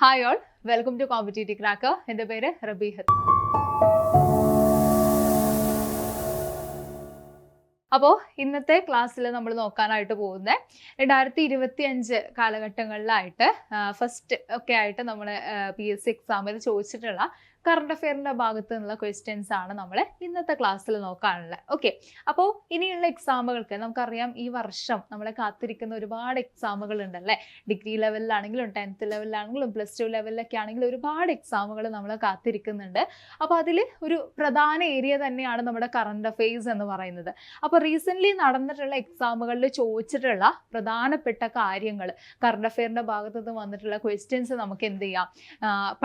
Hi all, welcome to competitive cracker. എൻ്റെ പേര് റബീഹത്ത്. അപ്പോൾ ഇന്നത്തെ ക്ലാസ്സിൽ നമ്മൾ നോക്കാനായിട്ട് പോകുന്നത് 2025 കാലഘട്ടങ്ങളിലായിട്ട് ഫസ്റ്റ് ഒക്കെ ആയിട്ട് നമ്മൾ PSC എക്സാമിൽ ചോദിച്ചിട്ടുള്ള കറണ്ട് അഫെയറിൻ്റെ ഭാഗത്ത് നിന്നുള്ള ക്വസ്റ്റ്യൻസ് ആണ് നമ്മൾ ഇന്നത്തെ ക്ലാസ്സിൽ നോക്കാനുള്ളത്. ഓക്കെ, അപ്പോൾ ഇനിയുള്ള എക്സാമുകൾക്ക് നമുക്കറിയാം ഈ വർഷം നമ്മളെ കാത്തിരിക്കുന്ന ഒരുപാട് എക്സാമുകൾ ഉണ്ടല്ലേ. ഡിഗ്രി ലെവലിലാണെങ്കിലും 10th ലെവലിലാണെങ്കിലും +2 ലെവലിലൊക്കെ ആണെങ്കിലും ഒരുപാട് എക്സാമുകൾ നമ്മൾ കാത്തിരിക്കുന്നുണ്ട്. അപ്പോൾ അതിൽ ഒരു പ്രധാന ഏരിയ തന്നെയാണ് നമ്മുടെ കറണ്ട് അഫെയർസ് എന്ന് പറയുന്നത്. അപ്പോൾ റീസെൻ്റ്ലി നടന്നിട്ടുള്ള എക്സാമുകളിൽ ചോദിച്ചിട്ടുള്ള പ്രധാനപ്പെട്ട കാര്യങ്ങൾ, കറണ്ട് അഫെയറിൻ്റെ ഭാഗത്ത് നിന്ന് വന്നിട്ടുള്ള ക്വസ്റ്റ്യൻസ് നമുക്ക് എന്ത് ചെയ്യാം,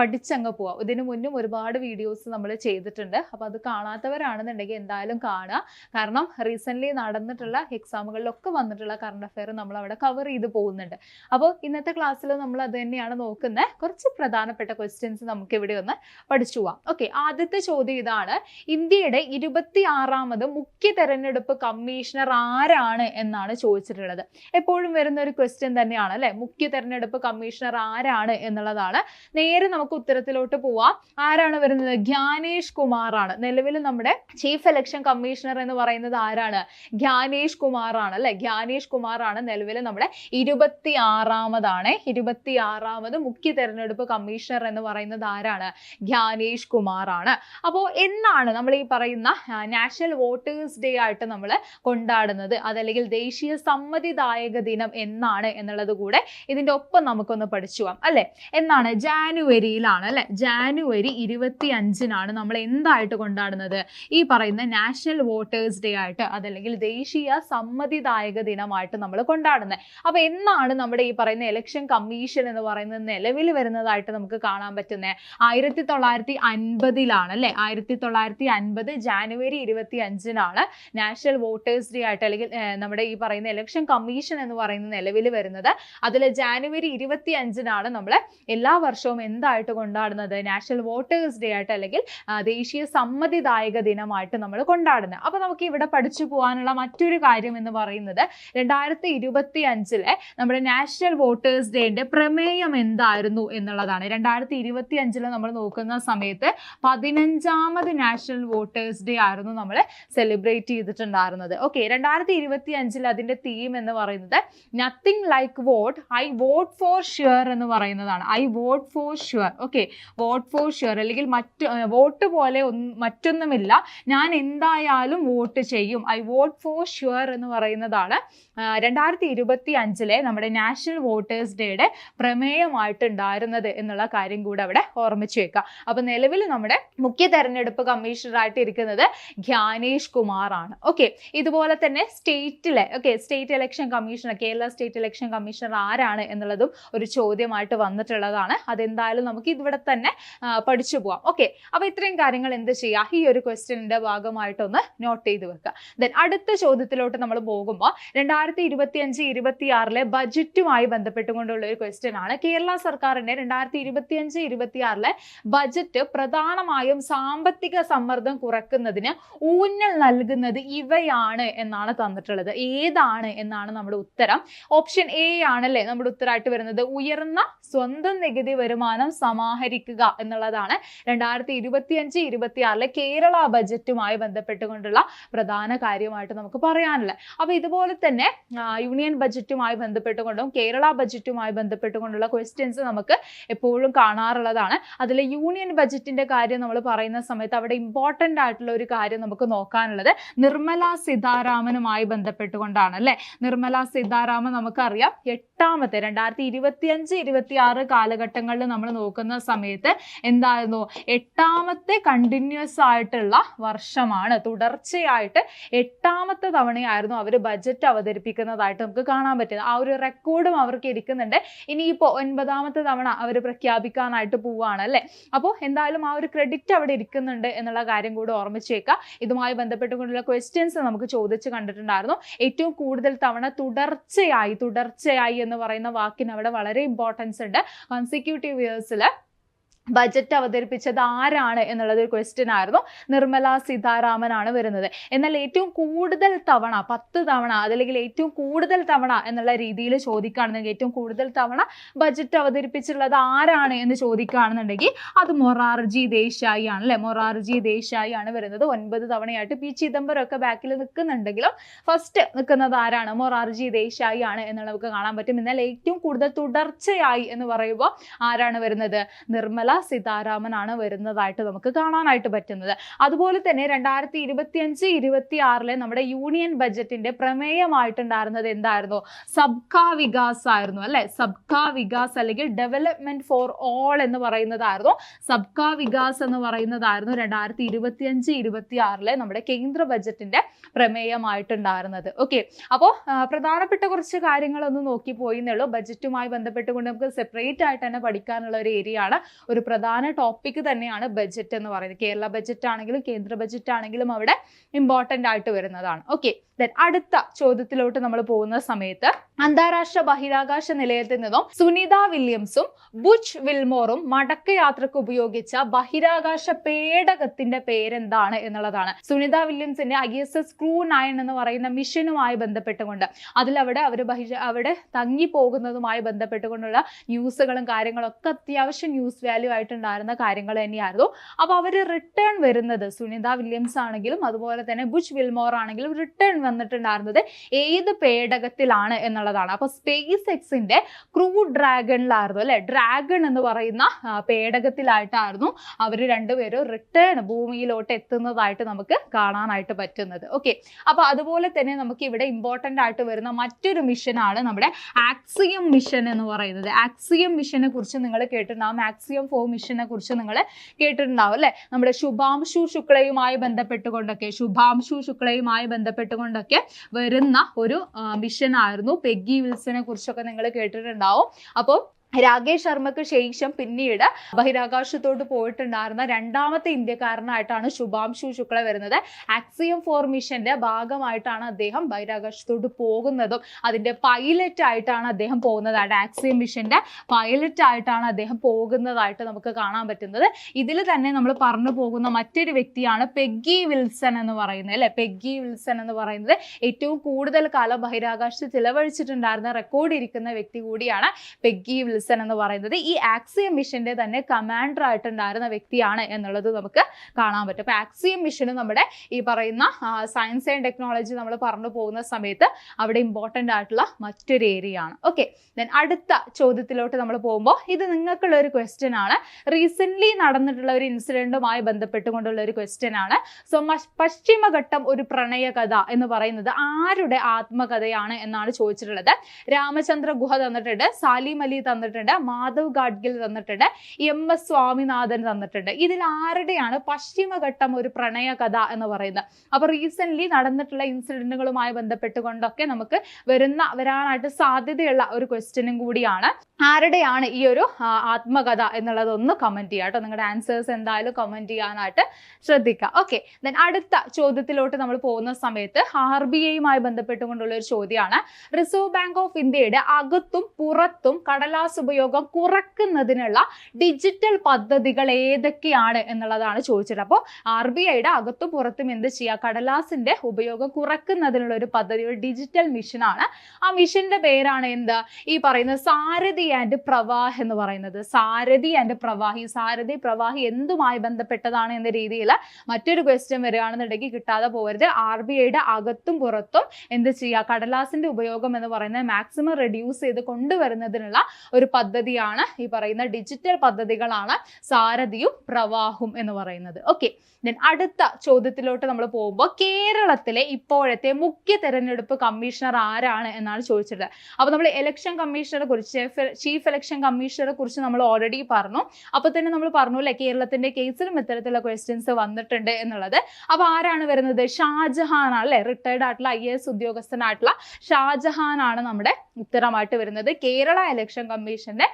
പഠിച്ചങ്ങ് പോവാം. ഇതിനു മുന്നും ഒരുപാട് വീഡിയോസ് നമ്മൾ ചെയ്തിട്ടുണ്ട്. അപ്പോൾ അത് കാണാത്തവരാണെന്നുണ്ടെങ്കിൽ എന്തായാലും കാണുക. കാരണം റീസെൻ്റ്ലി നടന്നിട്ടുള്ള എക്സാമുകളിലൊക്കെ വന്നിട്ടുള്ള കറണ്ട് അഫെയർ നമ്മൾ അവിടെ കവർ ചെയ്ത് പോകുന്നുണ്ട്. അപ്പോൾ ഇന്നത്തെ ക്ലാസ്സിൽ നമ്മൾ അത് തന്നെയാണ് നോക്കുന്നത്. കുറച്ച് പ്രധാനപ്പെട്ട ക്വസ്റ്റ്യൻസ് നമുക്ക് ഇവിടെ ഒന്ന് പഠിച്ചു പോവാം. ഓക്കെ, ആദ്യത്തെ ചോദ്യം ഇതാണ്: ഇന്ത്യയുടെ 26ാമത് മുഖ്യ തെരഞ്ഞെടുപ്പ് കമ്മീഷണർ ആരാണ് എന്നാണ് ചോദിച്ചിട്ടുള്ളത്. എപ്പോഴും വരുന്ന ഒരു ക്വസ്റ്റ്യൻ തന്നെയാണ് അല്ലെ, മുഖ്യ തെരഞ്ഞെടുപ്പ് കമ്മീഷണർ ആരാണ് എന്നുള്ളതാണ്. നേരെ നമുക്ക് ഉത്തരത്തിലോട്ട് പോവാം. ആരാണ് വരുന്നത്? ജ്ഞാനേഷ് കുമാർ ആണ്. നിലവിൽ നമ്മുടെ ചീഫ് ഇലക്ഷൻ കമ്മീഷണർ എന്ന് പറയുന്നത് ആരാണ്? ജ്ഞാനേഷ് കുമാർ ആണ് അല്ലെ. ജ്ഞാനേഷ് കുമാർ ആണ് നിലവിൽ നമ്മുടെ 26ാമത് മുഖ്യ തെരഞ്ഞെടുപ്പ് കമ്മീഷണർ എന്ന് പറയുന്നത് ആരാണ്? ജ്ഞാനേഷ് കുമാർ ആണ്. അപ്പോൾ എന്നാണ് നമ്മൾ ഈ പറയുന്ന നാഷണൽ വോട്ടേഴ്സ് ഡേ ആയിട്ട് നമ്മൾ കൊണ്ടാടുന്നത്, അതല്ലെങ്കിൽ ദേശീയ സമ്മതിദായക ദിനം എന്നാണ് എന്നുള്ളത് കൂടെ ഇതിന്റെ ഒപ്പം നമുക്കൊന്ന് പഠിച്ചു പോവാം അല്ലെ. എന്നാണ്? ജാനുവരിയിലാണ് അല്ലെ. ജാനുവരി 25-നാണ് നമ്മൾ എന്തായിട്ട് കൊണ്ടാടുന്നത്? ഈ പറയുന്ന നാഷണൽ വോട്ടേഴ്സ് ഡേ ആയിട്ട്, അതല്ലെങ്കിൽ ദേശീയ സമ്മതിദായക ദിനമായിട്ട് നമ്മൾ കൊണ്ടാടുന്നത്. അപ്പൊ എന്നാണ് നമ്മുടെ ഈ പറയുന്ന ഇലക്ഷൻ കമ്മീഷൻ എന്ന് പറയുന്നത് നിലവിൽ വരുന്നതായിട്ട് നമുക്ക് കാണാൻ പറ്റുന്നത്? 1950-ലാണ് അല്ലെ. 1950 ജാനുവരി 25-നാണ് നാഷണൽ വോട്ടേഴ്സ് ഡേ ആയിട്ട്, അല്ലെങ്കിൽ നമ്മുടെ ഈ പറയുന്ന ഇലക്ഷൻ കമ്മീഷൻ എന്ന് പറയുന്നത് നിലവിൽ വരുന്നത്. അതിൽ ജാനുവരി 25-നാണ് നമ്മൾ എല്ലാ വർഷവും എന്തായിട്ട് കൊണ്ടാടുന്നത്? നാഷണൽ വോട്ടേഴ്സ് ഡേ ആയിട്ട്, അല്ലെങ്കിൽ ദേശീയ സമ്മതിദായക ദിനമായിട്ട് നമ്മൾ കൊണ്ടാടുന്നത്. അപ്പൊ നമുക്ക് ഇവിടെ പഠിച്ചു പോകാനുള്ള മറ്റൊരു കാര്യം എന്ന് പറയുന്നത് 2025-ലെ നമ്മുടെ നാഷണൽ വോട്ടേഴ്സ് ഡേന്റെ പ്രമേയം എന്തായിരുന്നു എന്നുള്ളതാണ്. 2025-ൽ നമ്മൾ നോക്കുന്ന സമയത്ത് 15ാമത് നാഷണൽ വോട്ടേഴ്സ് ഡേ ആയിരുന്നു നമ്മൾ സെലിബ്രേറ്റ് ചെയ്തിട്ടുണ്ടായിരുന്നത്. ഓക്കെ, 2025-ൽ അതിന്റെ തീം എന്ന് പറയുന്നത് nothing like what, I vote four sure എന്ന് പറയുന്നതാണ്. I vote four sure. Okay, vote four sure, അല്ലെങ്കിൽ വോട്ട് പോലെ മറ്റൊന്നുമില്ല, ഞാൻ എന്തായാലും വോട്ട് ചെയ്യും. ഐ വോട്ട് ഫോർ ഷ്യൂർ എന്ന് പറയുന്നതാണ് 2025-ലെ നമ്മുടെ നാഷണൽ വോട്ടേഴ്സ് ഡേയുടെ പ്രമേയമായിട്ട് ഉണ്ടായിരുന്നത് എന്നുള്ള കാര്യം കൂടെ അവിടെ ഓർമ്മിച്ചു വെക്കാം. അപ്പൊ നിലവിൽ നമ്മുടെ മുഖ്യ തെരഞ്ഞെടുപ്പ് കമ്മീഷണറായിട്ട് ഇരിക്കുന്നത് ജ്ഞാനേഷ് കുമാർ ആണ്. ഓക്കെ, ഇതുപോലെ തന്നെ സ്റ്റേറ്റിലെ state election commissioner, Kerala state election commissioner ആരാണ് എന്നുള്ളതും ഒരു ചോദ്യമായിട്ട് വന്നിട്ടുള്ളതാണ്. അതെന്തായാലും നമുക്ക് ഇവിടെ തന്നെ പഠിച്ചു പോവാം. ഓക്കെ, അപ്പൊ ഇത്രയും കാര്യങ്ങൾ എന്ത് ചെയ്യുക, ഈ ഒരു ക്വസ്റ്റ്യനിന്റെ ഭാഗമായിട്ടൊന്ന് നോട്ട് ചെയ്ത് വെക്കുക. ദെൻ അടുത്ത ചോദ്യത്തിലോട്ട് നമ്മൾ പോകുമ്പോൾ 2025-26-ലെ ബജറ്റുമായി ബന്ധപ്പെട്ടുകൊണ്ടുള്ള ഒരു ക്വസ്റ്റ്യൻ ആണ്. കേരള സർക്കാരിന്റെ 2025-26-ലെ ബജറ്റ് പ്രധാനമായും സാമ്പത്തിക സമ്മർദ്ദം കുറയ്ക്കുന്നതിന് ഊന്നൽ നൽകുന്നത് ഇവയാണ് എന്നാണ് തന്നിട്ടുള്ളത്. ഏതാണ് എന്നാണ് നമ്മുടെ ഉത്തരം. ഓപ്ഷൻ എ ആണല്ലേ നമ്മുടെ ഉത്തരമായിട്ട് വരുന്നത്. ഉയർന്ന സ്വന്തം നികുതി വരുമാനം സമാഹരിക്കുക എന്നുള്ളതാണ് 2025-26-ലെ കേരള ബജറ്റുമായി ബന്ധപ്പെട്ടുകൊണ്ടുള്ള പ്രധാന കാര്യമായിട്ട് നമുക്ക് പറയാനുള്ളത്. അപ്പൊ ഇതുപോലെ തന്നെ യൂണിയൻ ബജറ്റുമായി ബന്ധപ്പെട്ടുകൊണ്ടും കേരള ബജറ്റുമായി ബന്ധപ്പെട്ടുകൊണ്ടുള്ള ക്വസ്റ്റ്യൻസ് നമുക്ക് എപ്പോഴും കാണാറുള്ളതാണ്. അതിൽ യൂണിയൻ ബജറ്റിന്റെ കാര്യം നമ്മൾ പറയുന്ന സമയത്ത് അവിടെ ഇമ്പോർട്ടന്റ് ആയിട്ടുള്ള ഒരു കാര്യം നമുക്ക് നോക്കാനുള്ളത് നിർമ്മല സീതാരാമനുമായി ബന്ധപ്പെട്ടുകൊണ്ടാണ് അല്ലെ. നിർമ്മല സീതാരാമൻ നമുക്കറിയാം 8ാമത്തെ 2025-26 കാലഘട്ടങ്ങളിൽ നമ്മൾ നോക്കുന്ന സമയത്ത് എന്തായിരുന്നു? 8ാമത്തെ കണ്ടിന്യൂസ് ആയിട്ടുള്ള വർഷമാണ്. തുടർച്ചയായിട്ട് 8ാമത്തെ തവണയായിരുന്നു അവർ ബജറ്റ് അവതരിപ്പിക്കുന്നതായിട്ട് നമുക്ക് കാണാൻ പറ്റുന്നത്. ആ ഒരു റെക്കോർഡും അവർക്ക് ഇരിക്കുന്നുണ്ട്. ഇനിയിപ്പോ 9ാമത്തെ തവണ അവർ പ്രഖ്യാപിക്കാനായിട്ട് പോവുകയാണ് അല്ലെ. അപ്പോൾ എന്തായാലും ആ ഒരു ക്രെഡിറ്റ് അവിടെ ഇരിക്കുന്നുണ്ട് എന്നുള്ള കാര്യം കൂടെ ഓർമ്മിച്ചേക്കുക. ഇതുമായി ബന്ധപ്പെട്ടുകൊണ്ടുള്ള ക്വസ്റ്റ്യൻസ് നമുക്ക് ചോദിച്ചു കണ്ടിട്ടുണ്ടായിരുന്നു. ഏറ്റവും കൂടുതൽ തവണ തുടർച്ചയായി എന്ന് പറയുന്ന വാക്കിന് അവിടെ വളരെ ഇമ്പോർട്ടൻസ് ഉണ്ട്. കൺസിക്യൂട്ടീവ് ഇയേഴ്സിൽ ബജറ്റ് അവതരിപ്പിച്ചത് ആരാണ് എന്നുള്ളത് ഒരു ക്വസ്റ്റ്യൻ ആയിരുന്നു. നിർമ്മല സീതാരാമൻ ആണ് വരുന്നത്. എന്നാൽ ഏറ്റവും കൂടുതൽ തവണ 10 തവണ അതല്ലെങ്കിൽ ഏറ്റവും കൂടുതൽ തവണ എന്നുള്ള രീതിയിൽ ചോദിക്കുകയാണെന്നുണ്ടെങ്കിൽ ഏറ്റവും കൂടുതൽ തവണ ബജറ്റ് അവതരിപ്പിച്ചിട്ടുള്ളത് ആരാണ് എന്ന് ചോദിക്കുകയാണെന്നുണ്ടെങ്കിൽ അത് മൊറാർജി ദേശായി ആണ് അല്ലെ. മൊറാർജി ദേശായി ആണ് വരുന്നത്. 9 തവണയായിട്ട്. പി ചിദംബരം ഒക്കെ ബാക്കിൽ നിൽക്കുന്നുണ്ടെങ്കിലും ഫസ്റ്റ് നിൽക്കുന്നത് ആരാണ്? മൊറാർജി ദേശായി ആണ് എന്ന് നമുക്ക് കാണാൻ പറ്റും. എന്നാൽ ഏറ്റവും കൂടുതൽ തുടർച്ചയായി എന്ന് പറയുമ്പോൾ ആരാണ് വരുന്നത്? നിർമ്മല സീതാരാമൻ ആണ് വരുന്നതായിട്ട് നമുക്ക് കാണാനായിട്ട് പറ്റുന്നത്. അതുപോലെ തന്നെ 2025-26 നമ്മുടെ യൂണിയൻ ബജറ്റിന്റെ പ്രമേയമായിട്ടുണ്ടായിരുന്നത് എന്തായിരുന്നു? സബ്കാ വികാസ് ആയിരുന്നു അല്ലെ. സബ്കാ വികാസ് അല്ലെങ്കിൽ ഡെവലപ്മെന്റ് ഫോർ ഓൾ എന്ന് പറയുന്നതായിരുന്നു. സബ്കാ വികാസ് എന്ന് പറയുന്നതായിരുന്നു 2025-26 നമ്മുടെ കേന്ദ്ര ബജറ്റിന്റെ പ്രമേയമായിട്ടുണ്ടായിരുന്നത്. ഓക്കെ, അപ്പോൾ പ്രധാനപ്പെട്ട കുറച്ച് കാര്യങ്ങളൊന്നും നോക്കി പോയിന്നുള്ളൂ. ബജറ്റുമായി ബന്ധപ്പെട്ടുകൊണ്ട് നമുക്ക് സെപ്പറേറ്റ് ആയിട്ട് തന്നെ പഠിക്കാനുള്ള ഒരു ഏരിയ ആണ്. ഒരു പ്രധാന ടോപ്പിക് തന്നെയാണ് ബജറ്റ് എന്ന് പറയുന്നത്. കേരള ബജറ്റ് ആണെങ്കിലും കേന്ദ്ര ബജറ്റ് ആണെങ്കിലും അവിടെ ഇമ്പോർട്ടന്റ് ആയിട്ട് വരുന്നതാണ്. ഓക്കെ, അടുത്ത ചോദ്യത്തിലോട്ട് നമ്മൾ പോകുന്ന സമയത്ത് അന്താരാഷ്ട്ര ബഹിരാകാശ നിലയത്തിൽ നിന്നും സുനിത വില്യംസും ബുച്ച് വിൽമോറും മടക്കയാത്രക്ക് ഉപയോഗിച്ച ബഹിരാകാശ പേടകത്തിന്റെ പേരെന്താണ് എന്നുള്ളതാണ്. സുനിത വില്യംസിന്റെ ISS Crew 9 എന്ന് പറയുന്ന മിഷനുമായി ബന്ധപ്പെട്ടുകൊണ്ട് അവിടെ തങ്ങി പോകുന്നതുമായി ബന്ധപ്പെട്ടുകൊണ്ടുള്ള ന്യൂസുകളും കാര്യങ്ങളൊക്കെ അത്യാവശ്യം ന്യൂസ് വാല്യൂ ആയിട്ടുണ്ടായിരുന്ന കാര്യങ്ങൾ തന്നെയായിരുന്നു. അപ്പൊ അവര് റിട്ടേൺ വരുന്നത് സുനിത വില്യംസ് ആണെങ്കിലും അതുപോലെ തന്നെ ബുച്ച് വിൽമോർ ആണെങ്കിലും റിട്ടേൺ വന്നിട്ടുണ്ടായിരുന്നത് ഏത് പേടകത്തിലാണ് എന്നുള്ളതാണ്. അപ്പൊ സ്പേസ് എക്സിന്റെ ക്രൂ ഡ്രാഗണിലായിരുന്നു അല്ലെ. ഡ്രാഗൺ എന്ന് പറയുന്ന പേടകത്തിലായിട്ടായിരുന്നു അവര് രണ്ടുപേരും റിട്ടേൺ ഭൂമിയിലോട്ട് എത്തുന്നതായിട്ട് നമുക്ക് കാണാനായിട്ട് പറ്റുന്നത്. ഓക്കെ, അപ്പൊ അതുപോലെ തന്നെ നമുക്ക് ഇവിടെ ഇമ്പോർട്ടന്റ് ആയിട്ട് വരുന്ന മറ്റൊരു മിഷനാണ് നമ്മുടെ ആക്സിയം മിഷൻ എന്ന് പറയുന്നത്. ആക്സിയം മിഷനെ കുറിച്ച് നിങ്ങൾ കേട്ടിട്ടുണ്ടാവും. ആക്സിയം 4 മിഷനെ കുറിച്ച് നിങ്ങൾ കേട്ടിട്ടുണ്ടാവും അല്ലെ. നമ്മുടെ ശുഭാംശു ശുക്ലയുമായി ബന്ധപ്പെട്ടുകൊണ്ടൊക്കെ വരുന്ന ഒരു മിഷൻ ആയിരുന്നു. പെഗ്ഗി വിൽസനെ കുറിച്ചൊക്കെ നിങ്ങൾ കേട്ടിട്ടുണ്ടാവും. അപ്പോൾ രാകേഷ് ശർമ്മക്ക് ശേഷം പിന്നീട് ബഹിരാകാശത്തോട്ട് പോയിട്ടുണ്ടായിരുന്ന രണ്ടാമത്തെ ഇന്ത്യക്കാരനായിട്ടാണ് ശുഭാംശു ശുക്ല വരുന്നത്. ആക്സിയം 4 മിഷന്റെ ഭാഗമായിട്ടാണ് അദ്ദേഹം ബഹിരാകാശത്തോട്ട് പോകുന്നതും അതിന്റെ പൈലറ്റ് ആയിട്ടാണ് അദ്ദേഹം പോകുന്നത്. ആക്സിയം മിഷന്റെ പൈലറ്റ് ആയിട്ടാണ് അദ്ദേഹം പോകുന്നതായിട്ട് നമുക്ക് കാണാൻ പറ്റുന്നത്. ഇതിൽ തന്നെ നമ്മൾ പറഞ്ഞു പോകുന്ന മറ്റൊരു വ്യക്തിയാണ് പെഗ്ഗി വിൽസൺ എന്ന് പറയുന്നത് അല്ലെ. പെഗ്ഗി വിൽസൺ എന്ന് പറയുന്നത് ഏറ്റവും കൂടുതൽ കാലം ബഹിരാകാശത്ത് ചിലവഴിച്ചിട്ടുണ്ടായിരുന്ന റെക്കോർഡ് ഇരിക്കുന്ന വ്യക്തി കൂടിയാണ് പെഗ്ഗി വിൽസൺ എന്ന് പറയുന്നത്. ഈ ആക്സിയം മിഷന്റെ തന്നെ കമാൻഡർ ആയിട്ടുണ്ടായിരുന്ന വ്യക്തിയാണ് എന്നുള്ളത് നമുക്ക് കാണാൻ പറ്റും. അപ്പൊ ആക്സിയം മിഷന് നമ്മുടെ ഈ പറയുന്ന സയൻസ് ആൻഡ് ടെക്നോളജി നമ്മൾ പറഞ്ഞു പോകുന്ന സമയത്ത് അവിടെ ഇമ്പോർട്ടന്റ് ആയിട്ടുള്ള മറ്റൊരു ഏരിയ ആണ്. ഓക്കെ, അടുത്ത ചോദ്യത്തിലോട്ട് നമ്മൾ പോകുമ്പോൾ ഇത് നിങ്ങൾക്കുള്ള ഒരു ക്വസ്റ്റ്യൻ ആണ്. റീസെന്റ് നടന്നിട്ടുള്ള ഒരു ഇൻസിഡന്റുമായി ബന്ധപ്പെട്ടുകൊണ്ടുള്ള ഒരു ക്വസ്റ്റ്യൻ ആണ്. സോ പശ്ചിമഘട്ടം ഒരു പ്രണയ കഥ എന്ന് പറയുന്നത് ആരുടെ ആത്മകഥയാണ് എന്നാണ് ചോദിച്ചിട്ടുള്ളത്. രാമചന്ദ്ര ഗുഹ തന്നിട്ടുണ്ട്, സാലിം അലി തന്നിട്ടുണ്ട്, മാധവ് ഗാഡ്ഗിൽ തന്നിട്ടുണ്ട്, MS സ്വാമിനാഥൻ തന്നിട്ടുണ്ട്. ഇതിൽ ആരുടെയാണ് പശ്ചിമഘട്ടം ഒരു പ്രണയ കഥ എന്ന് പറയുന്നത്? അപ്പൊ റീസെന്റ് നടന്നിട്ടുള്ള ഇൻസിഡന്റുകളുമായി ബന്ധപ്പെട്ടുകൊണ്ടൊക്കെ നമുക്ക് വരാനായിട്ട് സാധ്യതയുള്ള ഒരു ക്വസ്റ്റ്യനും കൂടിയാണ്. ആരുടെയാണ് ഈ ഒരു ആത്മകഥ എന്നുള്ളതൊന്ന് കമന്റ് ചെയ്യുക കേട്ടോ. നിങ്ങളുടെ ആൻസേഴ്സ് എന്തായാലും കമന്റ് ചെയ്യാനായിട്ട് ശ്രദ്ധിക്കുക. ഓക്കെ, അടുത്ത ചോദ്യത്തിലോട്ട് നമ്മൾ പോകുന്ന സമയത്ത് RBIയുമായി ബന്ധപ്പെട്ടുകൊണ്ടുള്ള ഒരു ചോദ്യമാണ്. റിസർവ് ബാങ്ക് ഓഫ് ഇന്ത്യയുടെ അകത്തും പുറത്തും കടലാസ് ഉപയോഗം കുറക്കുന്നതിനുള്ള ഡിജിറ്റൽ പദ്ധതികൾ ഏതൊക്കെയാണ് എന്നുള്ളതാണ് ചോദിച്ചത്. അപ്പോൾ RBIയുടെ അകത്തും പുറത്തും എന്ത് ചെയ്യുക? കടലാസിന്റെ ഉപയോഗം കുറക്കുന്നതിനുള്ള ഒരു പദ്ധതി, ഒരു ഡിജിറ്റൽ മിഷനാണ്. ആ മിഷന്റെ പേരാണ് എന്ത്? ഈ പറയുന്ന സാരഥി ആൻഡ് പ്രവാഹ് എന്ന് പറയുന്നത്. സാരഥി ആൻഡ് പ്രവാഹി. സാരഥി പ്രവാഹി എന്തുമായി ബന്ധപ്പെട്ടതാണ് എന്ന രീതിയിൽ മറ്റൊരു ക്വസ്റ്റ്യൻ വരികയാണെന്നുണ്ടെങ്കിൽ കിട്ടാതെ പോകരുത്. RBIയുടെ അകത്തും പുറത്തും എന്ത് ചെയ്യുക? കടലാസിന്റെ ഉപയോഗം എന്ന് പറയുന്നത് മാക്സിമം റെഡ്യൂസ് ചെയ്ത് കൊണ്ടുവരുന്നതിനുള്ള ഒരു പദ്ധതിയാണ് ഈ പറയുന്ന ഡിജിറ്റൽ പദ്ധതികളാണ് സാരഥിയും പ്രവാഹും എന്ന് പറയുന്നത്. ഓക്കെ, അടുത്ത ചോദ്യത്തിലോട്ട് നമ്മൾ പോകുമ്പോൾ കേരളത്തിലെ ഇപ്പോഴത്തെ മുഖ്യ തെരഞ്ഞെടുപ്പ് കമ്മീഷണർ ആരാണ് എന്നാണ് ചോദിച്ചത്. അപ്പൊ നമ്മൾ ഇലക്ഷൻ കമ്മീഷണറെ കുറിച്ച്, ചീഫ് ഇലക്ഷൻ കമ്മീഷണറെ കുറിച്ച് നമ്മൾ ഓൾറെഡി പറഞ്ഞു. അപ്പൊ തന്നെ നമ്മൾ പറഞ്ഞു അല്ലെ, കേരളത്തിന്റെ കേസിലും ഇത്തരത്തിലുള്ള ക്വസ്റ്റ്യൻസ് വന്നിട്ടുണ്ട് എന്നുള്ളത്. അപ്പൊ ആരാണ് വരുന്നത്? ഷാജഹാൻ ആണ് അല്ലെ. റിട്ടയർഡ് ആയിട്ടുള്ള IAS ഉദ്യോഗസ്ഥനായിട്ടുള്ള ഷാജഹാൻ ആണ് നമ്മുടെ ഉത്തരമായിട്ട് വരുന്നത്. കേരള ഇലക്ഷൻ കമ്മീഷൻ കമ്മീഷന്റെ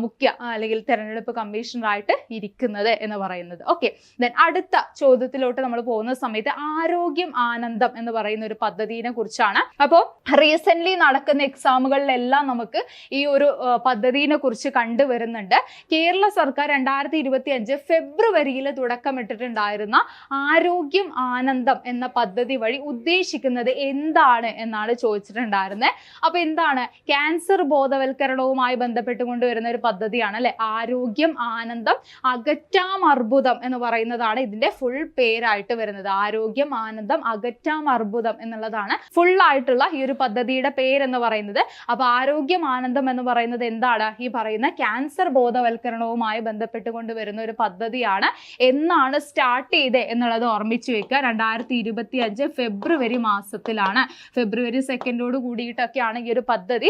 മുഖ്യ അല്ലെങ്കിൽ തെരഞ്ഞെടുപ്പ് കമ്മീഷണറായിട്ട് ഇരിക്കുന്നത് എന്ന് പറയുന്നത്. ഓക്കെ, ദെൻ അടുത്ത ചോദ്യത്തിലോട്ട് നമ്മൾ പോകുന്ന സമയത്ത് ആരോഗ്യം ആനന്ദം എന്ന് പറയുന്ന ഒരു പദ്ധതിയെ കുറിച്ചാണ്. അപ്പോൾ റീസെന്റ് നടക്കുന്ന എക്സാമുകളിലെല്ലാം നമുക്ക് ഈ ഒരു പദ്ധതിയെ കുറിച്ച് കണ്ടുവരുന്നുണ്ട്. കേരള സർക്കാർ 2025 ഫെബ്രുവരിയിൽ തുടക്കമിട്ടിട്ടുണ്ടായിരുന്ന ആരോഗ്യം ആനന്ദം എന്ന പദ്ധതി വഴി ഉദ്ദേശിക്കുന്നത് എന്താണ് എന്നാണ് ചോദിച്ചിട്ടുണ്ടായിരുന്നത്. അപ്പൊ എന്താണ്? ക്യാൻസർ ബോധവൽക്കരണവുമായി ബന്ധപ്പെട്ടുകൊണ്ട് വരുന്ന ഒരു പദ്ധതിയാണ് അല്ലെ, ആരോഗ്യം ആനന്ദം അകറ്റാം അർബുദം എന്ന് പറയുന്നതാണ് ഇതിന്റെ ഫുൾ പേരായിട്ട് വരുന്നത്. ആരോഗ്യം ആനന്ദം അകറ്റാം അർബുദം എന്നുള്ളതാണ് ഫുൾ ആയിട്ടുള്ള ഈ ഒരു പദ്ധതിയുടെ പേരെന്ന് പറയുന്നത്. അപ്പൊ ആരോഗ്യം ആനന്ദം എന്ന് പറയുന്നത് എന്താണ്? ഈ പറയുന്ന ക്യാൻസർ ബോധവൽക്കരണവുമായി ബന്ധപ്പെട്ടുകൊണ്ട് വരുന്ന ഒരു പദ്ധതിയാണ്. എന്നാണ് സ്റ്റാർട്ട് ചെയ്തത് എന്നുള്ളത് ഓർമ്മിച്ചു വെക്കുക. 2025 ഫെബ്രുവരി മാസത്തിലാണ്. ഫെബ്രുവരി 2 കൂടിയിട്ടൊക്കെയാണ് ഈ ഒരു പദ്ധതി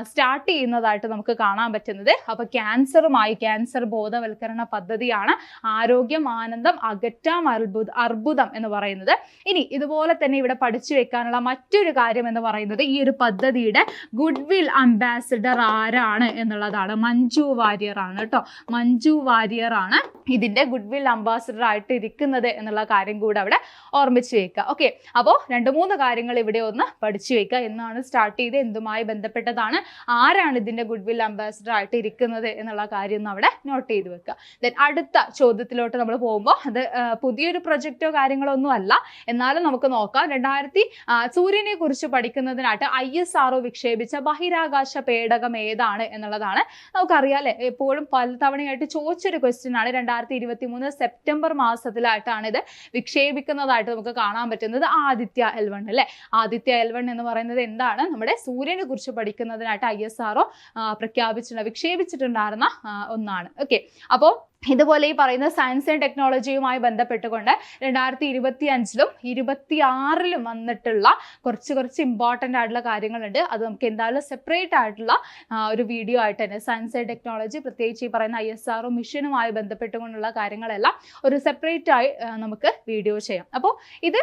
സ്റ്റാർട്ട് ചെയ്യുന്നതായിട്ട് നമുക്ക് കാണാൻ പറ്റുന്നത്. അപ്പൊ ക്യാൻസർ ബോധവൽക്കരണ പദ്ധതിയാണ് ആരോഗ്യം ആനന്ദം അകറ്റാം അർബുദം എന്ന് പറയുന്നത്. ഇനി ഇതുപോലെ തന്നെ ഇവിടെ പഠിച്ചു വെക്കാനുള്ള മറ്റൊരു കാര്യം എന്ന് പറയുന്നത് ഈ ഒരു പദ്ധതിയുടെ ഗുഡ് വിൽ അംബാസിഡർ ആരാണ് എന്നുള്ളതാണ്. മഞ്ജു വാര്യർ ആണ് കേട്ടോ. മഞ്ജു വാര്യർ ആണ് ഇതിന്റെ ഗുഡ് വിൽ അംബാസിഡർ ആയിട്ട് ഇരിക്കുന്നത് എന്നുള്ള കാര്യം കൂടെ അവിടെ ഓർമ്മിച്ചു വെക്കുക. ഓക്കെ, അപ്പോൾ 2-3 കാര്യങ്ങൾ ഇവിടെ ഒന്ന് പഠിച്ചു വെക്കുക. എന്നാണ് സ്റ്റാർട്ട് ചെയ്ത്, എന്തുമായി ബന്ധപ്പെട്ടതാണ്, ആരാണ് ഇതിന്റെ ഗുഡ് വിൽ അംബാസിഡർ ആയിട്ട് ഇരിക്കുന്നത് എന്നുള്ള കാര്യം ഒന്ന് അവിടെ നോട്ട് ചെയ്ത് വെക്കുക. ദെൻ അടുത്ത ചോദ്യത്തിലോട്ട് നമ്മൾ പോകുമ്പോൾ അത് പുതിയൊരു പ്രൊജക്റ്റോ കാര്യങ്ങളോ ഒന്നും അല്ല, എന്നാലും നമുക്ക് നോക്കാം. സൂര്യനെ കുറിച്ച് പഠിക്കുന്നതിനായിട്ട് ISRO വിക്ഷേപിച്ച ബഹിരാകാശ പേടകം ഏതാണ് എന്നുള്ളതാണ്. നമുക്കറിയാം അല്ലെ, എപ്പോഴും പലതവണയായിട്ട് ചോദിച്ചൊരു ക്വസ്റ്റ്യൻ ആണ്. 2023 സെപ്റ്റംബർ മാസത്തിലായിട്ടാണ് ഇത് വിക്ഷേപിക്കുന്നതായിട്ട് നമുക്ക് കാണാൻ പറ്റുന്നത്. ആദിത്യ L1 അല്ലെ. ആദിത്യ L1 എന്ന് പറയുന്നത് എന്താണ്? നമ്മുടെ സൂര്യനെ കുറിച്ച് പഠിക്കുന്നതിനായിട്ട് ISRO വിക്ഷേപിച്ചിട്ടുണ്ടായിരുന്ന ഒന്നാണ്. ഓക്കെ, അപ്പോൾ ഇതുപോലെ ഈ പറയുന്ന സയൻസ് ആൻഡ് ടെക്നോളജിയുമായി ബന്ധപ്പെട്ടുകൊണ്ട് 2025-ലും 2026-ലും വന്നിട്ടുള്ള കുറച്ച് ഇമ്പോർട്ടൻ്റ് ആയിട്ടുള്ള കാര്യങ്ങളുണ്ട്. അത് നമുക്ക് എന്തായാലും സെപ്പറേറ്റ് ആയിട്ടുള്ള ഒരു വീഡിയോ ആയിട്ട് തന്നെ സയൻസ് ആൻഡ് ടെക്നോളജി, പ്രത്യേകിച്ച് ഈ പറയുന്ന ISRO മിഷനുമായി ബന്ധപ്പെട്ടുകൊണ്ടുള്ള കാര്യങ്ങളെല്ലാം ഒരു സെപ്പറേറ്റ് ആയി നമുക്ക് വീഡിയോ ചെയ്യാം. അപ്പോൾ ഇത്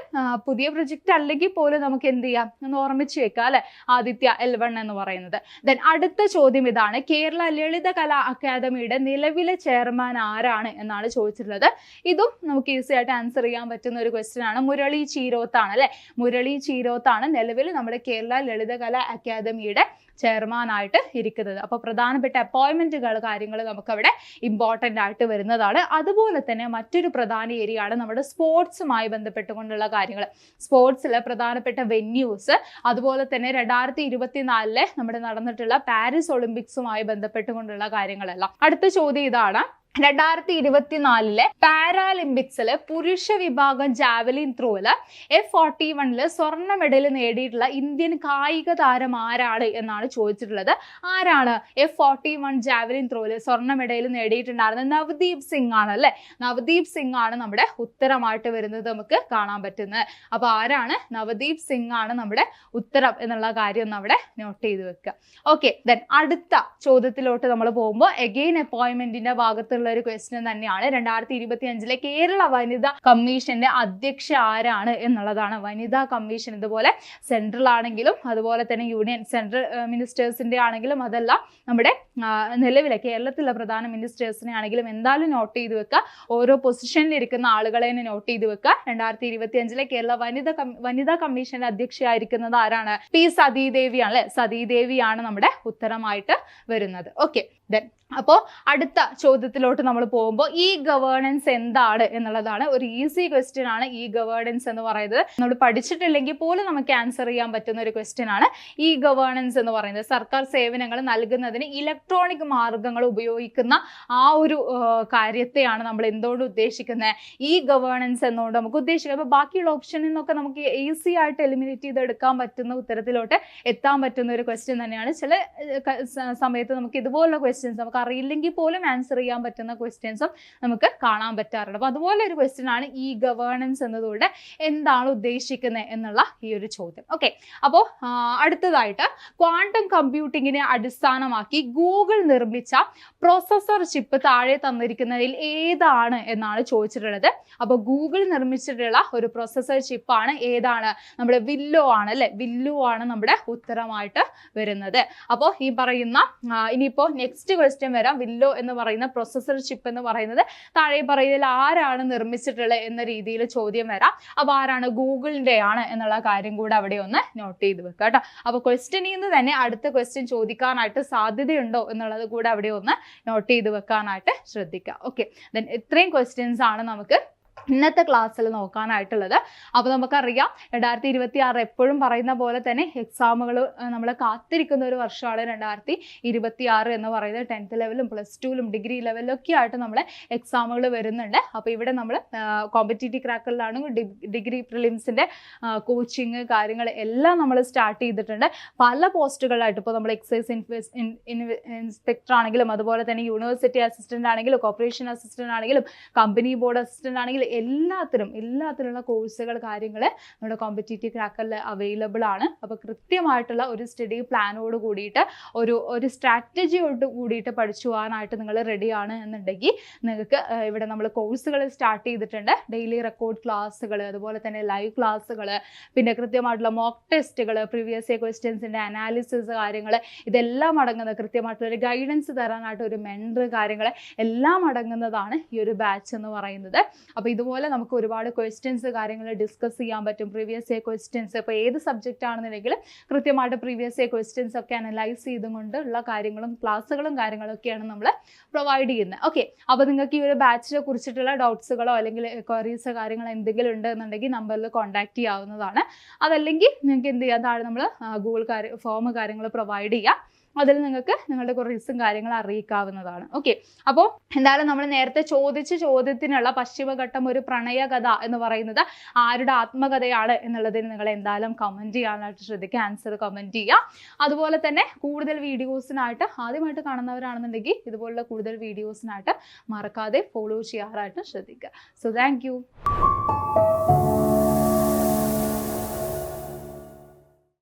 പുതിയ പ്രൊജക്റ്റ് അല്ലെങ്കിൽ പോലും നമുക്ക് എന്ത് ചെയ്യാം, ഒന്ന് ഓർമ്മിച്ച് വെക്കാം അല്ലെ, ആദിത്യ L1 എന്ന് പറയുന്നത്. ദെൻ അടുത്ത ചോദ്യം ഇതാണ്. കേരള ലളിത കലാ അക്കാദമിയുടെ നിലവിലെ ചെയർമാൻ ആരാണ് എന്നാണ് ചോദിച്ചിട്ടുള്ളത്. ഇതും നമുക്ക് ഈസി ആയിട്ട് ആൻസർ ചെയ്യാൻ പറ്റുന്ന ഒരു ക്വസ്റ്റ്യൻ ആണ്. മുരളി ചീരോത്താണ് അല്ലെ. മുരളി ചീരോത്താണ് നിലവിൽ നമ്മുടെ കേരള ലളിതകലാ അക്കാദമിയുടെ ചെയർമാൻ ആയിട്ട് ഇരിക്കുന്നത്. അപ്പോൾ പ്രധാനപ്പെട്ട അപ്പോയിന്റ്മെന്റുകൾ കാര്യങ്ങൾ നമുക്കവിടെ ഇമ്പോർട്ടൻ്റ് ആയിട്ട് വരുന്നതാണ്. അതുപോലെ തന്നെ മറ്റൊരു പ്രധാന ഏരിയ ആണ് നമ്മുടെ സ്പോർട്സുമായി ബന്ധപ്പെട്ടുകൊണ്ടുള്ള കാര്യങ്ങൾ. സ്പോർട്സിലെ പ്രധാനപ്പെട്ട വെന്യൂസ്, അതുപോലെ തന്നെ 2024 നമ്മുടെ നടന്നിട്ടുള്ള പാരീസ് ഒളിമ്പിക്സുമായി ബന്ധപ്പെട്ടുകൊണ്ടുള്ള കാര്യങ്ങളെല്ലാം. അടുത്ത ചോദ്യം ഇതാണ്. 2024 പാരാലിമ്പിക്സില് പുരുഷ വിഭാഗം ജാവലിൻ ത്രോയില് F41 സ്വർണ്ണ മെഡൽ നേടിയിട്ടുള്ള ഇന്ത്യൻ കായിക താരം ആരാണ് എന്നാണ് ചോദിച്ചിട്ടുള്ളത്. ആരാണ് F41 ജാവലിൻ ത്രോയില് സ്വർണ്ണ മെഡൽ നേടിയിട്ടുണ്ടായിരുന്നത്? നവദീപ് സിംഗ് ആണ് അല്ലെ. നവദീപ് സിംഗ് ആണ് നമ്മുടെ ഉത്തരമായിട്ട് വരുന്നത് നമുക്ക് കാണാൻ പറ്റുന്നത്. അപ്പൊ ആരാണ്? നവദീപ് സിംഗ് ആണ് നമ്മുടെ ഉത്തരം എന്നുള്ള കാര്യം ഒന്ന് അവിടെ നോട്ട് ചെയ്ത് വെക്കുക. ഓക്കെ, ദെൻ അടുത്ത ചോദ്യത്തിലോട്ട് നമ്മൾ പോകുമ്പോൾ എഗെയിൻ അപ്പോയിന്റ്മെന്റിന്റെ ഭാഗത്തുള്ള ഒരു ക്വസ്റ്റ്യൻ തന്നെയാണ്. 2025 കേരള വനിതാ കമ്മീഷന്റെ അധ്യക്ഷ ആരാണ് എന്നുള്ളതാണ്. വനിതാ കമ്മീഷൻ ഇതുപോലെ സെൻട്രൽ ആണെങ്കിലും അതുപോലെ തന്നെ യൂണിയൻ സെൻട്രൽ മിനിസ്റ്റേഴ്സിന്റെ ആണെങ്കിലും അതെല്ലാം നമ്മുടെ നിലവിലെ കേരളത്തിലെ പ്രധാന മിനിസ്റ്റേഴ്സിനെ ആണെങ്കിലും എന്തായാലും നോട്ട് ചെയ്ത് വെക്കുക. ഓരോ പൊസിഷനിൽ ഇരിക്കുന്ന ആളുകളെ നോട്ട് ചെയ്ത് വെക്കുക. 2025 കേരള വനിതാ കമ്മീഷന്റെ അധ്യക്ഷയായിരിക്കുന്നത് ആരാണ്? P സതീദേവിയാണ് അല്ലെ. സതീദേവിയാണ് നമ്മുടെ ഉത്തരമായിട്ട് വരുന്നത്. ഓക്കെ, ദെൻ അപ്പോൾ അടുത്ത ചോദ്യത്തിലോട്ട് നമ്മൾ പോകുമ്പോൾ ഈ ഗവേണൻസ് എന്താണ് എന്നുള്ളതാണ്. ഒരു ഈസി ക്വസ്റ്റ്യൻ ആണ് ഈ ഗവേണൻസ് എന്ന് പറയുന്നത്. നമ്മൾ പഠിച്ചിട്ടില്ലെങ്കിൽ പോലും നമുക്ക് ആൻസർ ചെയ്യാൻ പറ്റുന്ന ഒരു ക്വസ്റ്റ്യൻ ആണ് ഈ ഗവേണൻസ് എന്ന് പറയുന്നത്. സർക്കാർ സേവനങ്ങൾ നൽകുന്നതിന് ഇലക്ട്രോണിക് മാർഗങ്ങൾ ഉപയോഗിക്കുന്ന ആ ഒരു കാര്യത്തെയാണ് നമ്മൾ എന്തുകൊണ്ട് ഉദ്ദേശിക്കുന്നത്? ഈ ഗവേണൻസ് എന്നുകൊണ്ട് നമുക്ക് ഉദ്ദേശിക്കാം. അപ്പോൾ ബാക്കിയുള്ള ഓപ്ഷനിൽ നിന്നൊക്കെ നമുക്ക് ഈസി ആയിട്ട് എലിമിനേറ്റ് ചെയ്തെടുക്കാൻ പറ്റുന്ന ഉത്തരത്തിലോട്ട് എത്താൻ പറ്റുന്ന ഒരു ക്വസ്റ്റ്യൻ തന്നെയാണ്. ചില സമയത്ത് നമുക്ക് ഇതുപോലുള്ള ക്വസ്റ്റ്യൻസ് നമുക്ക് അറിയില്ലെങ്കിൽ പോലും ആൻസർ ചെയ്യാൻ പറ്റുന്ന ക്വസ്റ്റ്യൻസും നമുക്ക് കാണാൻ പറ്റാറുണ്ട്. അപ്പോൾ അതുപോലെ ഒരു ക്വസ്റ്റ്യൻ ആണ് ഈ ഗവേണൻസ് എന്നതുകൊണ്ട് എന്താണ് ഉദ്ദേശിക്കുന്നത് എന്നുള്ള ഈ ഒരു ചോദ്യം. ഓക്കെ, അപ്പോൾ അടുത്തതായിട്ട് ക്വാണ്ടം കമ്പ്യൂട്ടിങ്ങിനെ അടിസ്ഥാനമാക്കി ഗോ ഗൂഗിൾ നിർമ്മിച്ച പ്രോസസർ ചിപ്പ് താഴെ തന്നിരിക്കുന്നതിൽ ഏതാണ് എന്നാണ് ചോദിച്ചിട്ടുള്ളത്. അപ്പോൾ ഗൂഗിൾ നിർമ്മിച്ചിട്ടുള്ള ഒരു പ്രോസസർ ചിപ്പാണ് ഏതാണ്? നമ്മുടെ വില്ലോ ആണ് അല്ലെ, വില്ലോ ആണ് നമ്മുടെ ഉത്തരമായിട്ട് വരുന്നത്. അപ്പോൾ ഈ പറയുന്ന ഇനിയിപ്പോൾ നെക്സ്റ്റ് ക്വസ്റ്റ്യൻ വരാം. വില്ലോ എന്ന് പറയുന്ന പ്രോസസർ ചിപ്പ് എന്ന് പറയുന്നത് താഴെ പറയുന്നതിൽ ആരാണ് നിർമ്മിച്ചിട്ടുള്ളത് എന്ന രീതിയിൽ ചോദ്യം വരാം. അപ്പോൾ ആരാണ്? ഗൂഗിളിന്റെ ആണ് എന്നുള്ള കാര്യം കൂടെ അവിടെ ഒന്ന് നോട്ട് ചെയ്ത് വെക്കുക കേട്ടോ. അപ്പോൾ ക്വസ്റ്റ്യനിൽ നിന്ന് തന്നെ അടുത്ത ക്വസ്റ്റ്യൻ ചോദിക്കാനായിട്ട് സാധ്യതയുണ്ടോ എന്നുള്ളത് കൂടെ അവിടെ ഒന്ന് നോട്ട് ചെയ്ത് വെക്കാനായിട്ട് ശ്രദ്ധിക്കുക. ഓക്കെ, ദെൻ ഇത്രയും ക്വസ്റ്റ്യൻസ് ആണ് നമുക്ക് ഇന്നത്തെ ക്ലാസ്സിൽ നോക്കാനായിട്ടുള്ളത്. അപ്പോൾ നമുക്കറിയാം 2026 എപ്പോഴും പറയുന്ന പോലെ തന്നെ എക്സാമുകൾ നമ്മൾ കാത്തിരിക്കുന്ന ഒരു വർഷമാണ് 2026 എന്ന് പറയുന്നത്. 10th ലെവലും +2ലും ഡിഗ്രി ലെവലിലൊക്കെ ആയിട്ട് നമ്മളെ എക്സാമുകൾ വരുന്നുണ്ട്. അപ്പോൾ ഇവിടെ നമ്മൾ കോമ്പറ്റീറ്റീവ് ക്രാക്കറിലാണ് ഡിഗ്രി പ്രിലിംസിൻ്റെ കോച്ചിങ് കാര്യങ്ങൾ എല്ലാം നമ്മൾ സ്റ്റാർട്ട് ചെയ്തിട്ടുണ്ട്. പല പോസ്റ്റുകളായിട്ട് ഇപ്പോൾ നമ്മൾ എക്സൈസ് ഇൻസ്പെക്ടർ ആണെങ്കിലും അതുപോലെ തന്നെ യൂണിവേഴ്സിറ്റി അസിസ്റ്റൻ്റ് ആണെങ്കിലും കോർപ്പറേഷൻ അസിസ്റ്റൻ്റ് ആണെങ്കിലും കമ്പനി ബോർഡ് അസിസ്റ്റൻ്റ് ആണെങ്കിലും എല്ലാത്തിനുള്ള കോഴ്സുകൾ കാര്യങ്ങൾ നമ്മുടെ കോമ്പറ്റീറ്റീവ് ക്രാക്കറിൽ അവൈലബിൾ ആണ്. അപ്പോൾ കൃത്യമായിട്ടുള്ള ഒരു സ്റ്റഡി പ്ലാനോട് കൂടിയിട്ട് ഒരു സ്ട്രാറ്റജിയോട് കൂടിയിട്ട് പഠിച്ചു പോകാനായിട്ട് നിങ്ങൾ റെഡിയാണ് എന്നുണ്ടെങ്കിൽ നിങ്ങൾക്ക് ഇവിടെ നമ്മൾ കോഴ്സുകൾ സ്റ്റാർട്ട് ചെയ്തിട്ടുണ്ട്. ഡെയിലി റെക്കോർഡ് ക്ലാസ്സുകൾ, അതുപോലെ തന്നെ ലൈവ് ക്ലാസ്സുകൾ, പിന്നെ കൃത്യമായിട്ടുള്ള മോക്ക് ടെസ്റ്റുകൾ, പ്രീവിയസ് ഇയർ ക്വസ്റ്റ്യൻസിൻ്റെ അനാലിസിസ് കാര്യങ്ങൾ, ഇതെല്ലാം അടങ്ങുന്ന കൃത്യമായിട്ടുള്ളൊരു ഗൈഡൻസ് തരാനായിട്ട് ഒരു മെൻറ്റർ കാര്യങ്ങൾ എല്ലാം അടങ്ങുന്നതാണ് ഈ ഒരു ബാച്ച് എന്ന് പറയുന്നത്. അപ്പോൾ ഇതുപോലെ നമുക്ക് ഒരുപാട് ക്വസ്റ്റ്യൻസ് കാര്യങ്ങൾ ഡിസ്കസ് ചെയ്യാൻ പറ്റും. പ്രീവിയസ് ഇയർ ക്വസ്റ്റ്യൻസ് ഇപ്പോൾ ഏത് സബ്ജക്റ്റ് ആണെന്നുണ്ടെങ്കിൽ കൃത്യമായിട്ട് പ്രീവിയസ് ഇയർ ക്വസ്റ്റ്യൻസ് ഒക്കെ അനലൈസ് ചെയ്തുകൊണ്ടുള്ള കാര്യങ്ങളും ക്ലാസ്സുകളും കാര്യങ്ങളൊക്കെയാണ് നമ്മൾ പ്രൊവൈഡ് ചെയ്യുന്നത്. ഓക്കെ, അപ്പോൾ നിങ്ങൾക്ക് ഈ ഒരു ബാച്ചിനെ കുറിച്ചിട്ടുള്ള ഡൗട്ട്സുകളോ അല്ലെങ്കിൽ ക്വയറീസോ കാര്യങ്ങളോ എന്തെങ്കിലും ഉണ്ട് എന്നുണ്ടെങ്കിൽ നമ്പറിൽ കോൺടാക്ട് ചെയ്യാവുന്നതാണ്. അതല്ലെങ്കിൽ നിങ്ങൾക്ക് എന്ത് ചെയ്യാം, താഴെ നമ്മൾ ഗൂഗിൾ ഫോം കാര്യങ്ങൾ പ്രൊവൈഡ് ചെയ്യാം. അതിൽ നിങ്ങൾക്ക് നിങ്ങളുടെ ക്വയറീസും കാര്യങ്ങളും അറിയിക്കാവുന്നതാണ്. ഓക്കെ, അപ്പോൾ എന്തായാലും നമ്മൾ നേരത്തെ ചോദിച്ച ചോദ്യത്തിനുള്ള പശ്ചിമഘട്ടം ഒരു പ്രണയകഥ എന്ന് പറയുന്നത് ആരുടെ ആത്മകഥയാണ് എന്നുള്ളതിന് നിങ്ങൾ എന്തായാലും കമൻറ്റ് ചെയ്യാനായിട്ട് ശ്രദ്ധിക്കുക, ആൻസർ കമൻറ്റ് ചെയ്യുക. അതുപോലെ തന്നെ കൂടുതൽ വീഡിയോസിനായിട്ട് ആദ്യമായിട്ട് കാണുന്നവരാണെന്നുണ്ടെങ്കിൽ ഇതുപോലുള്ള കൂടുതൽ വീഡിയോസിനായിട്ട് മറക്കാതെ ഫോളോ ചെയ്യാനായിട്ട് ശ്രദ്ധിക്കുക. So thank you.